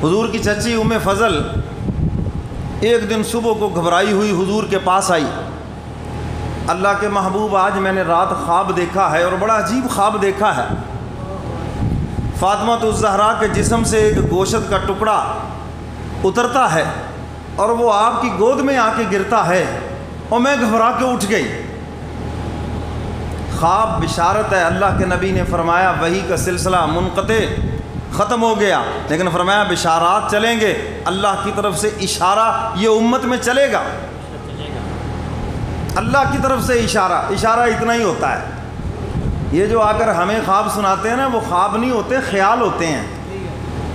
حضور کی چچی ام فضل ایک دن صبح کو گھبرائی ہوئی حضور کے پاس آئی، اللہ کے محبوب آج میں نے رات خواب دیکھا ہے اور بڑا عجیب خواب دیکھا ہے، فاطمہ الزہرا کے جسم سے ایک گوشت کا ٹکڑا اترتا ہے اور وہ آپ کی گود میں آ کے گرتا ہے، اور میں گھبرا کے اٹھ گئی۔ خواب بشارت ہے، اللہ کے نبی نے فرمایا وحی کا سلسلہ منقطع ختم ہو گیا، لیکن فرمایا بشارات چلیں گے، اللہ کی طرف سے اشارہ یہ امت میں چلے گا، اللہ کی طرف سے اشارہ اتنا ہی ہوتا ہے۔ یہ جو آ کر ہمیں خواب سناتے ہیں نا، وہ خواب نہیں ہوتے، خیال ہوتے ہیں،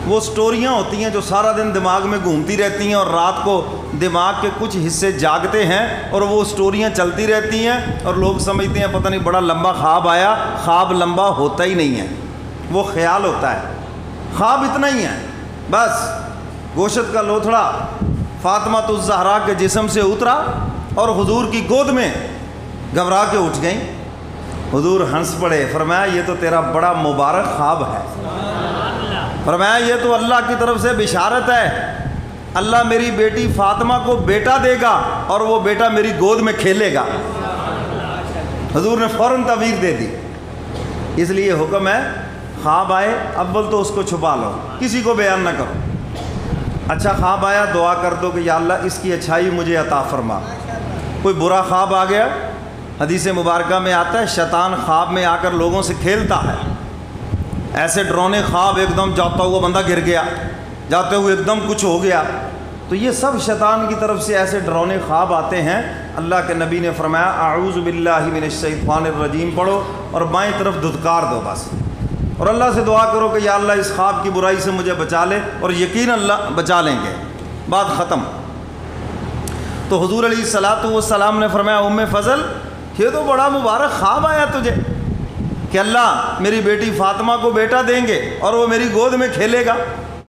وہ سٹوریاں ہوتی ہیں جو سارا دن دماغ میں گھومتی رہتی ہیں اور رات کو دماغ کے کچھ حصے جاگتے ہیں اور وہ سٹوریاں چلتی رہتی ہیں اور لوگ سمجھتے ہیں پتہ نہیں بڑا لمبا خواب آیا، خواب لمبا ہوتا ہی نہیں ہے، وہ خیال ہوتا ہے۔ خواب اتنا ہی ہے، بس گوشت کا لوتھڑا فاطمہ الزہرا کے جسم سے اترا اور حضور کی گود میں گھبرا کے اٹھ گئیں۔ حضور ہنس پڑے، فرمایا یہ تو تیرا بڑا مبارک خواب ہے، فرمایا یہ تو اللہ کی طرف سے بشارت ہے، اللہ میری بیٹی فاطمہ کو بیٹا دے گا اور وہ بیٹا میری گود میں کھیلے گا۔ حضور نے فوراً تعبیر دے دی۔ اس لیے حکم ہے خواب آئے اول تو اس کو چھپا لو، کسی کو بیان نہ کرو۔ اچھا خواب آیا دعا کر دو کہ یا اللہ اس کی اچھائی مجھے عطا فرما۔ کوئی برا خواب آ گیا، حدیث مبارکہ میں آتا ہے شیطان خواب میں آ کر لوگوں سے کھیلتا ہے، ایسے ڈرونے خواب، ایک دم جاتا ہوا بندہ گر گیا، جاتے ہوئے ایک دم کچھ ہو گیا، تو یہ سب شیطان کی طرف سے ایسے ڈرونے خواب آتے ہیں۔ اللہ کے نبی نے فرمایا اعوذ باللہ من الشیطان الرجیم پڑھو اور بائیں طرف دھتکار دو بس، اور اللہ سے دعا کرو کہ یا اللہ اس خواب کی برائی سے مجھے بچا لے، اور یقین اللہ بچا لیں گے، بات ختم۔ تو حضور علیہ الصلوۃ والسلام نے فرمایا ام فضل یہ تو بڑا مبارک خواب آیا تجھے کہ اللہ میری بیٹی فاطمہ کو بیٹا دیں گے اور وہ میری گود میں کھیلے گا۔